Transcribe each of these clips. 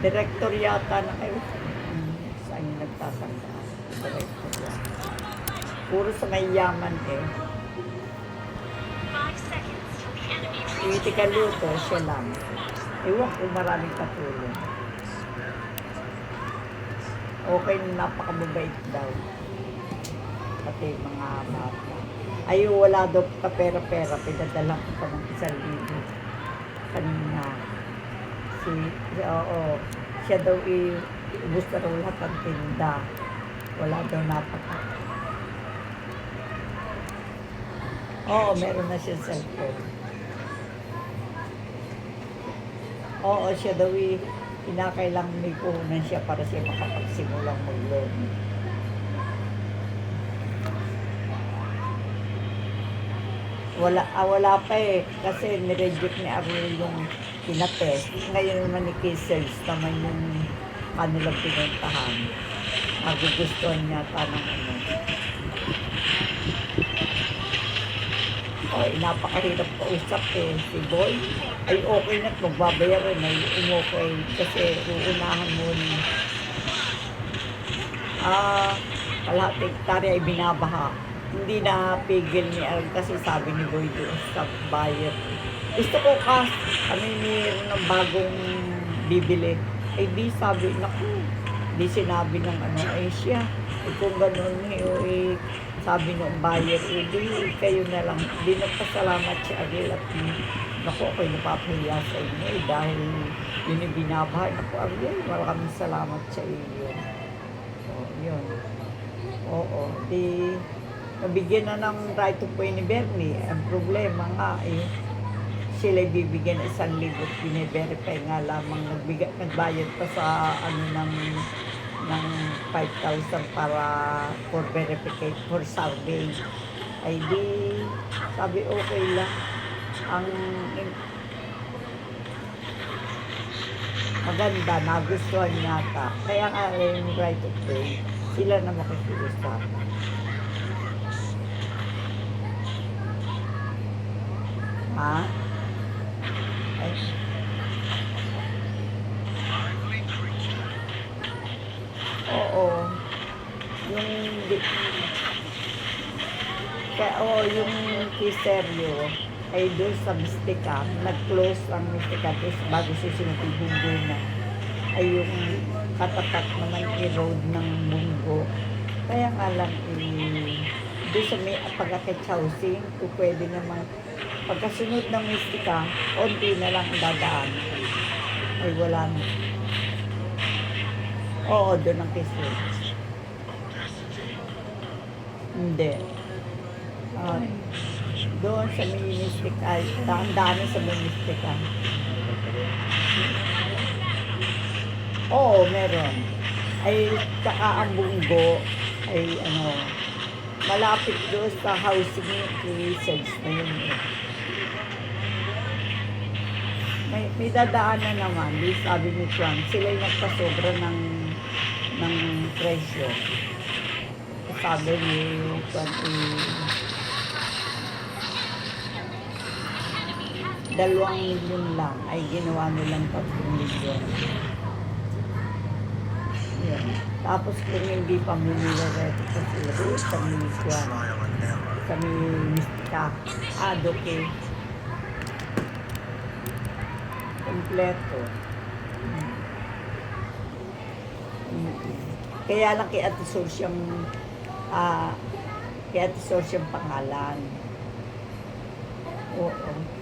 Director yata na kayo. Saan yung nagtatanda? Director yata. Puro sa may yaman eh. Critical luto, siya lang. Ewan ko maraming katulong. Okay, napakababait daw. Pati mga bata. Ay, wala daw ka pera-pera. Pinadala ko pa ng 1,000 kanina. Oo, siya daw gusto raw lahat ng tinda. Wala daw napaka. Oo, meron na siya cellphone. Oo, siya daw kinakailang may puhunan siya para siya makapagsimulang mag-loan. Wala pa eh. Kasi nireject ni Arnel yung pinatest. Ngayon naman ni Kissers naman yung kanilang pinuntahan. Magugustuhan niya ng ano. Oh, napakahirap kausap eh. Si Boy, ay okay na magbabayaran ay umokay kasi uunahan mo kalahating hektarya ay binabaha. Hindi na pigil ni Al kasi sabi ni Boy doon sa buyer. Gusto ko kami mayroon ng bagong bibili. Ay di sabi, naku, di sinabi ng ano, ay siya. Kung gano'n sabi ng buyer, di kayo na lang. Di nagpasalamat si Ariel at naku, ako'y napapahiya sa inyo dahil yun yung binabahay. Naku, Ariel, maraming salamat sa iyo. So, yun. Oo, di nabigyan na ng right to pay ni Bernie. Ang problema nga sila bibigyan ng 1,000 bine-verify nga lamang nagbayad pa sa ng 5,000 para for verification for survey. Ay di sabi okay lang. Ang maganda, nagustuhan yata. Kaya nga yung right to pay, sila na makikiusapan. Ha? Ay. Oo. Yung kiseryo ay doon sa Mystica, nag-close ang Mystica bago susunod yung Bunggo na ay yung katapat naman i-road ng Bunggo. Kaya nga lang doon sa may pagkakitshousing, kung pwede naman pagkasunod ng Mystica, onti na lang dadaan. Ay wala na. Oo, doon ang kiseryo. Hindi. Doon sa Mystica, daan-daanan sa Mystica. Oo, meron. Ay, tsaka ang Bunggo, ay malapit doon sa housing research na yun. May dadaanan naman, sabi ni Trump, sila yung nagpasobra ng presyo. Sabi ni Trump, 2 milyon lang ay ginawa nilang 3 milyon. Yan. Tapos kung hindi pa minilorete pa sila doon sa Mystica. Okay. Kompleto. Kaya lang kay Ate Source yung pangalan. Oo.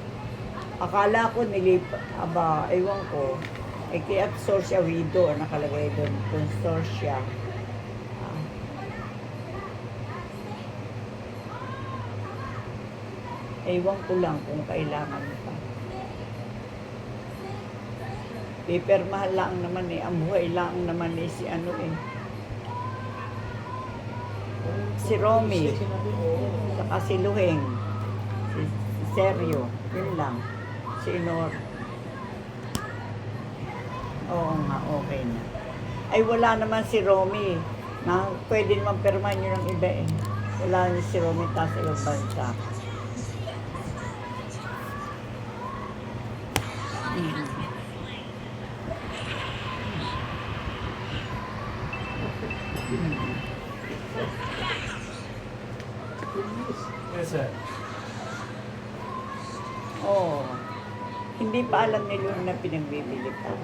Akala ko ewan ko, kay Ate Source widow, nakalagay doon, consortia. Ewan ko lang kung kailangan pa. Paper mahal lang naman ang buhay lang naman si si Romy, saka si Luheng, si Sergio, yun lang. Si Inor. Oo nga, okay na. Ay, wala naman si Romy. Pwede naman perman yun ng iba eh. Wala na si Romy sa ibang bansa. sir. Oo. Hindi pa alam ni Luna na pinagbibili ka.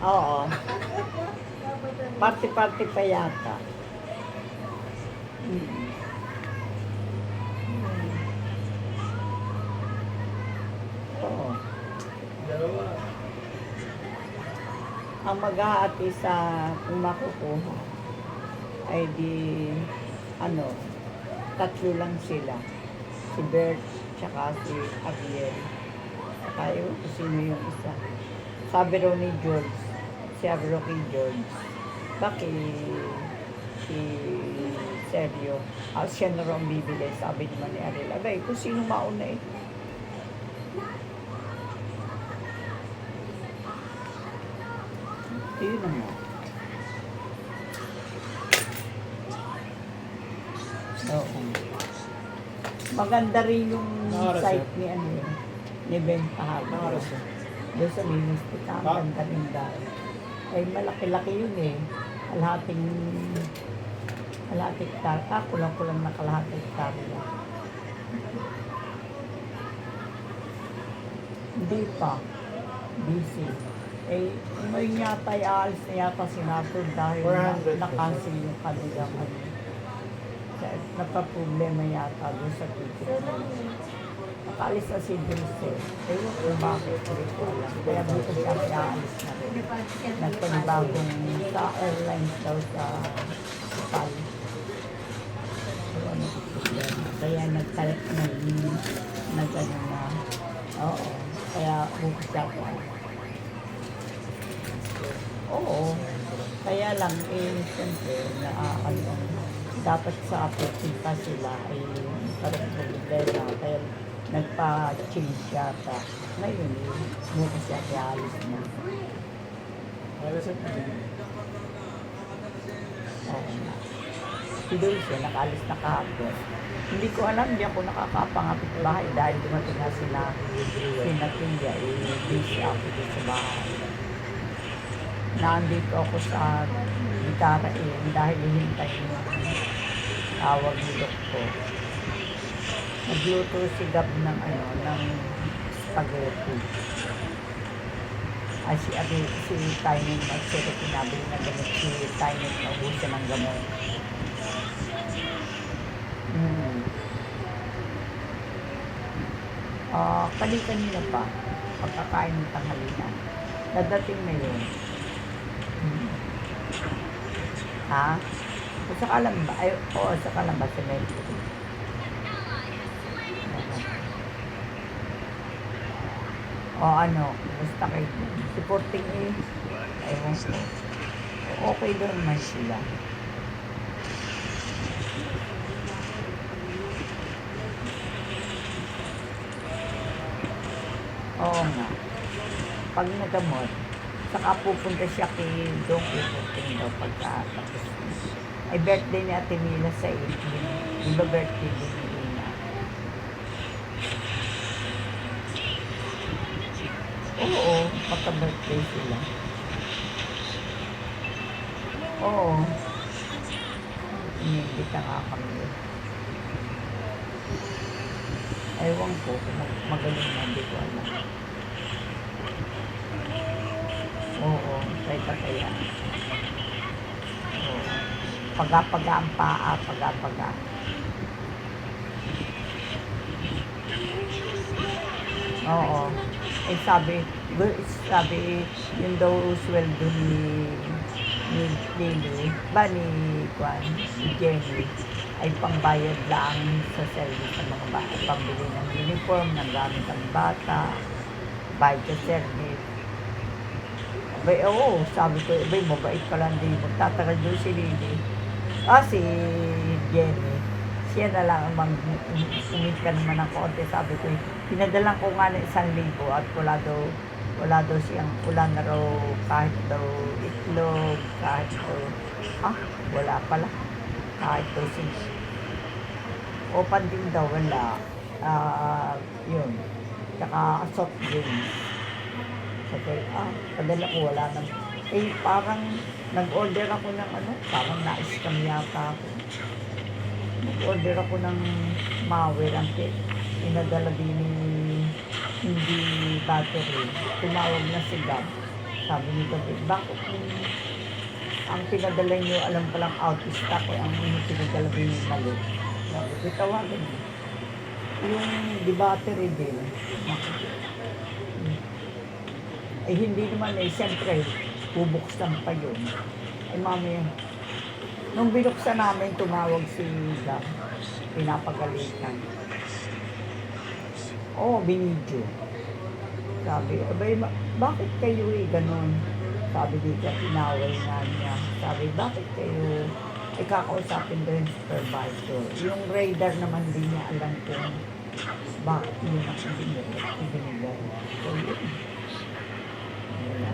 Oo. Party-party pa yata. Mm. Oo. Dalawa. Ang mag-aati sa kung makukuha ay di ano, tatlo lang sila. Si Bert, tsaka si Ariel. Saka yun, kung sino yung isa. Sabi raw ni George, sabi raw kay George, bakit si Sergio, siya na raw ang bibili, sabi naman ni Ariel. Abay, kung sino mauna eh. Yun naman. Oo. Maganda rin yung Nakaras site yun. ni ano yun, ni Ben Pahal. Nakaras yun. Doon sa Ministry, ang Ah. ganda rin dahil. Ay malaki-laki yun eh. Kalahating hektar. Kulang-kulang na kalahating hektar lang. Hindi pa. Busy. Eh, ngayon yata ay aalis na yata si Nato dahil 400 na-cancel yung kanilang ano. Nagpa-problema yata doon sa ticket na yun. Nakaalis na si Dulce. Ewan ko bakit, hindi ko alam. Kaya bukas siya aalis na rin. Nagpanibagong sa airlines daw sa Nepal. Kaya nagkalat na nag-ano na. Oo. Kaya bukas siya aalis. Oo. Kaya lang, siyempre, dapat sa apotinta sila ay parang problema. Kaya nagpa-change yata. Ngayon, bukas siya alis na. Nakaras sir. Oo nga. Si Dulce, nakaalis na kahapon. Hindi ko alam, hindi ako nakakapangapit bahay dahil dumating na sila Tia, busy ako dito sa bahay. Nandito ako sa gitara dahil hihintay yung tawag ni doktor. Nagluto si Gab ng spaghetti. Ay si Tiny nagsero pinabili na gamot si Tiny na ubusan ng gamot. Kanina pa, pagkakain ng tanghalian. Dadating na yun. Ha? O saka lang ba? Ay, oo, saka lang ba si Melody? O ano, basta kayo. Supporting ewan ko. Okay doon man sila. Oo nga. Pag nagamot, saka pupunta siya kay Dong Iputing daw pagkatapos. Ay birthday ni Ate Mila sa 18. Iba birthday din ni Ina. Oo, pagka-birthday sila. Oo. Iniimbita nga kami. Ewan ko kung magaling na, hindi ko alam. Oo, kaya. Oo. Paga-paga ang paa, paga-paga. Oo. Eh sabi, yun daw sweldo ni Lily, ni Jenny, ay pangbayad lang sa service sa mga bata, pambili ng uniform, ng gamit ng bata, bayad sa service. Abay, oo, sabi ko, abay, mabait ka lang din. Magtatagal doon si Lily. Si Jenny. Siya na lang ang umit ka naman ng konti. Sabi ko, pinadalang ko nga ng 1,000 at wala na raw kahit daw itlog, kahit daw, wala pala. Kahit daw open din daw, wala. Yun. Tsaka soft drinks. Sabi, padala ko, wala nang. Eh, parang nag-order ako ng ano, parang na-scam yata ako. Nag-order ako ng Maui ang pinadala din ni hindi battery. Tumawag na si Gab. Sabi ni Gab, bakit ang pinadala nyo, alam palang out of stock, ang pinadala din yung mali. Sabi ko, tawagan mo. Yung di battery din. Eh, hindi naman eh, siyempre, bubuksan pa yun. Eh, mami, nung binuksan namin, tumawag si Gab. Pinapagalitan. Oo, binidyo. Sabi, abay, bakit kayo ganon? Sabi dito, inaway nga niya. Sabi, bakit kayo kakausapin daw yung supervisor? Yung radar naman din niya alam kung bakit yun ang ibinigay. So, yun. Wala.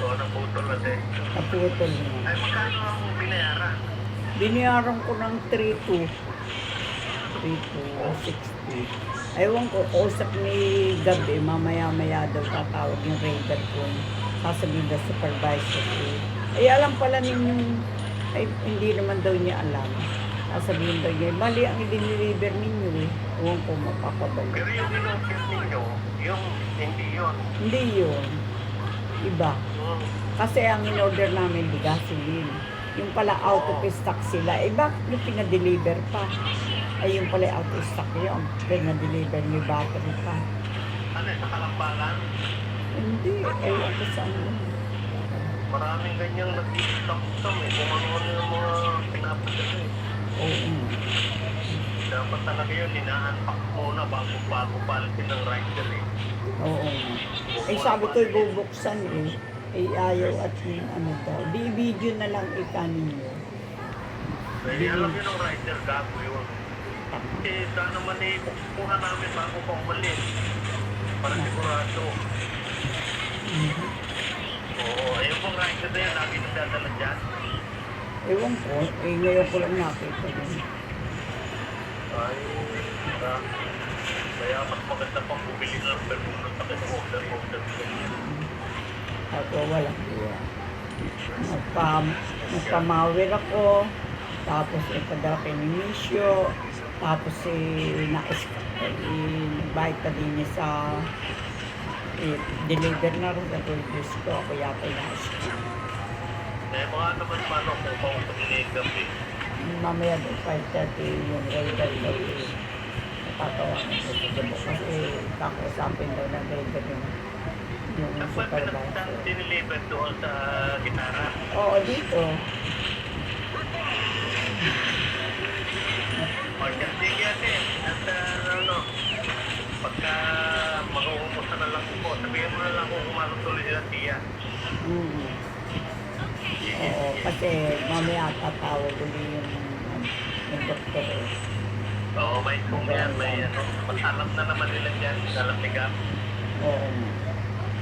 So, naputol na din. Naputol niya. Ay, magkano ang binayaran? Biniyaran ko ng 3,200. 3,260. Ewan ko, kausap ni Gabi, mamaya-maya daw tatawag yung radar ko. Sasabihin na supervisor ko. Ay, alam pala ninyong, ay, hindi naman daw niya alam. Sasabihin daw niya, mali ang i-deliver ninyo eh. Ewan ko, mapapabalik. Pero yung in-order ninyo, yung hindi yun. Hindi yun. Iba. Kasi ang in-order namin, di gasoline. Yung pala out of stock sila. Eh, bakit yung pinadeliver pa? Ay, yung pala out of stock yun. Pinadeliver yung battery pa. Ano, sa Kalambalan? Hindi. Ewan ko saan yun. Maraming ganyang nag-i-stop-stop eh. Kung ano yung mga pinapadala eh. Oo. Dapat talaga yun, ina-unpack muna bago palitin ng rider eh. Oo. Eh, sabi ko, bubuksan eh. Eh, ayaw at yung ano daw. Di video na lang ikanin nyo. Pwede alam yun ng rider, gago yun. Eh, sana naman eh, kuha namin bago pa umalis. Para sigurado. Oo, ayun pong rider na yan, lagi nagdadala dyan. Ewan ko. Eh, ngayon ko lang nakita yun. Ay, kaya mas maganda pang bumili ng permuno sa order. Ako wala. Nagpamawir ako. Tapos ipadala kay ni Misyo. Tapos nag-bite ka din niya sa deliver na rin sa Diyos ko. Ako yata na-scam. Eh, mga naman paano kung pausap ni Gabi. Mamaya doon 5:30 yung radar daw natatawanan ko sa Cebu. Kasi kakausapin daw ng radar yung Saan ba supervisor. diniliver doon sa gitara? Oo, dito. O, sige natin. At ano, pagka mag-uumusta na lang po, sabihin mo na lang kung kumarong tuloy sila tiya. Oo, kasi mamaya tatawag uli yung doktor eh. Oo, may kung yan, may ano. Mas alam na naman nila dyan, alam ni Gab. Oo.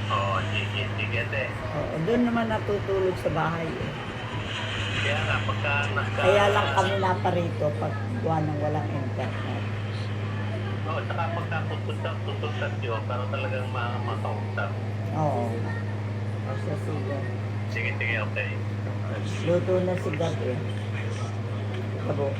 Oo, sige, te. Oo, doon naman natutulog sa bahay eh. Kaya nga, pagka Kaya lang kami naparito pag gawa ng walang internet. Oo, saka pagka tutultat yun, para talagang makausap. Oo. Kasi sige. Sige, okay. Luto na si Gab eh. Kabo.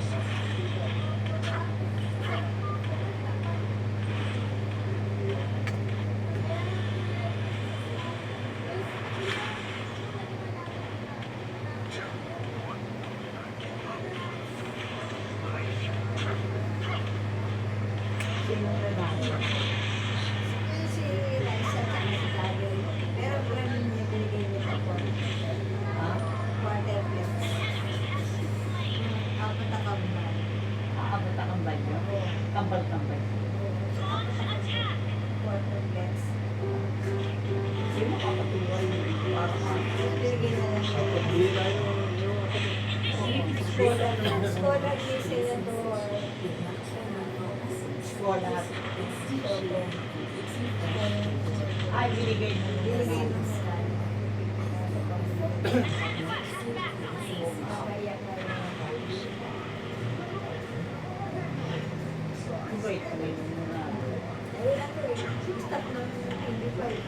Sino na namin? Si Liza at si Daryl. Pero brand niya binigay niya pa po. Ha? Quarter plus. Nagbalag ni Senador. Wala. Ay, binigay mo. Binigay ng scan. Wait, wait muna. Ayun ako eh. Stop ng hindi pa eh.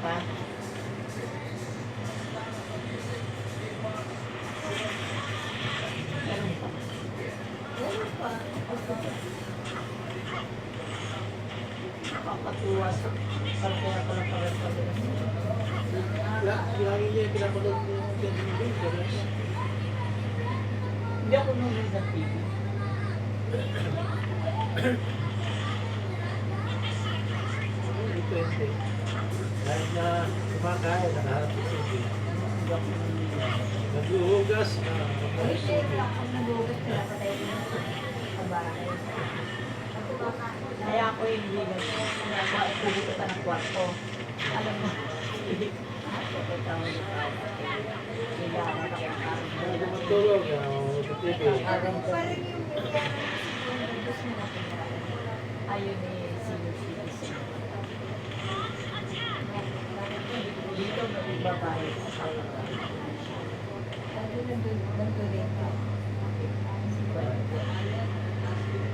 Pa? Meron pa. Meron pa. Nakakatuwa sa kaya pala pala. Lagi niya pinapanood mo yung video. Hindi ako nunod ng TV. Depende. Kahit na kumakain, nakaharap sa TV. Hindi ako nunod. Naghuhugas, Ay, siyempre lang kung nagugat ka, patay mo na sa bahay. Kaya ako hindi nagpupunta ka ng kwarto. Alam mo, ako tawag sila Hindi matulog, sa TV. Parang yung bilyano siguro gusto mo na pinaralan. ayun eh, senior citizen. Dito may babae sa Lalo nandun rin ka.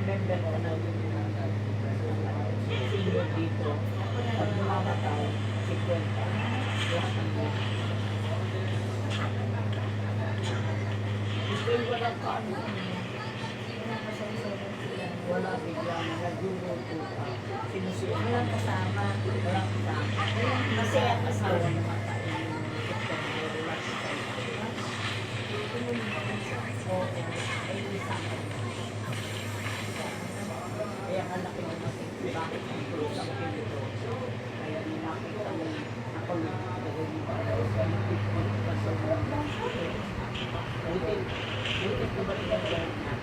member ko na yun senior dito. Pag mamatay, 50. Ito yung walang kaano. Wala biglang nagluluto ka. Sinusunod. Walang kasama. Walang kasama. Kasi ang asawa namatay. Oo, ay isang. Kaya ang laki ng masing bakit ang tulog ang pinito. Kaya ninakita mo ako yung gagawin mo. Butit ko ba rin ang gawin na?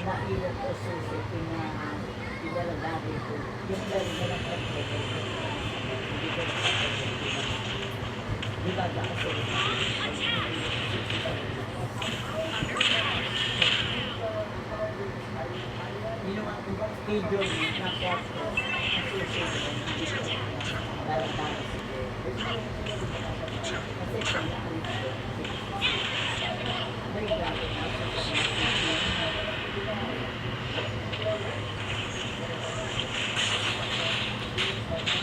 Nailot ko susi, pinalagari ko. Yung dahil na lang ang hindi ko di ba kasi ginawa ko ba schedule na kwarto ang susi ko lalagari kasi kailangan ko very grabe na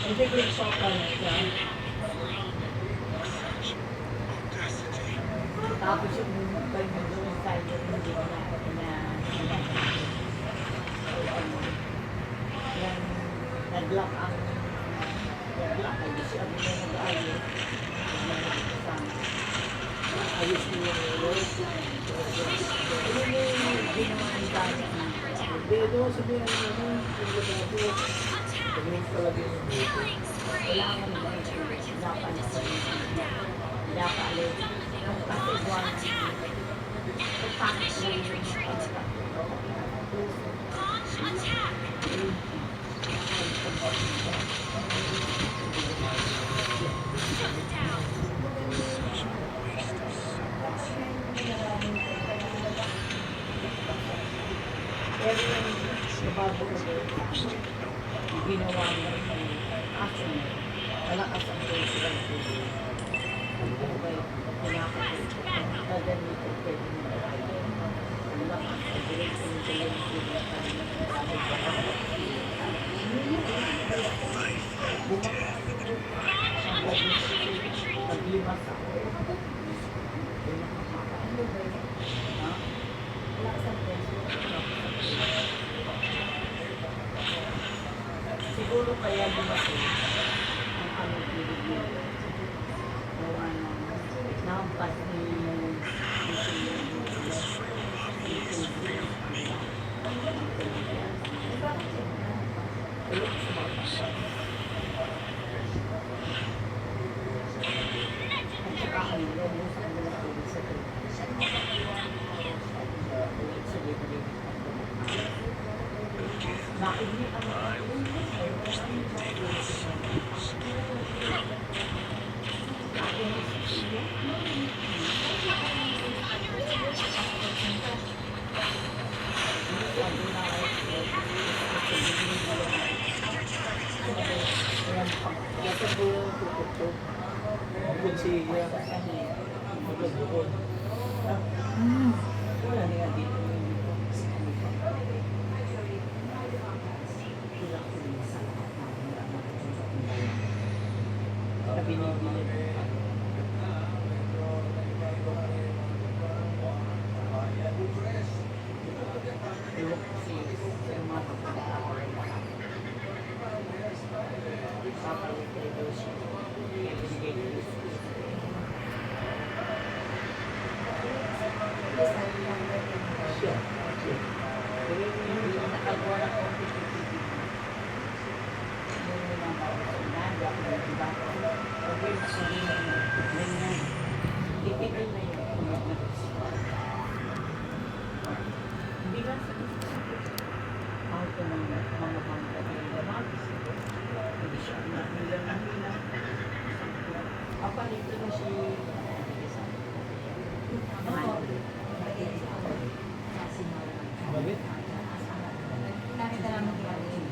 hindi ko yung sopa na siya. Tapos yung pag doon tayo hindi ko na yan nag-lock ang nag-lock ay siya mo na nag-ayos ayos mo yung ulit yun yung ginawa ni Dani Hindi, doon sabihin naman, yung lababo, pag-link talaga yung dito. kailangan ba ito dapat na sa dapat alin kasi buwan pagpangit na yung pero yung bago ko ginawa mo action malakas ang president ko ano ba yung pinakapit dadalhin ko pwede mo malakas ang president ko yung paglimas ako siguro kaya lumaki ang aming pinigil. Gawa ng Nahampas ni Eh, bakit yun? At saka ano, lubusan mo na tubig sa tubig. Sa libre. Bakit niya ang Bukod siya. Bukod. wala niya dito. Sabi ni Siya. Apa dito na si Bakit? Nakita namin kaya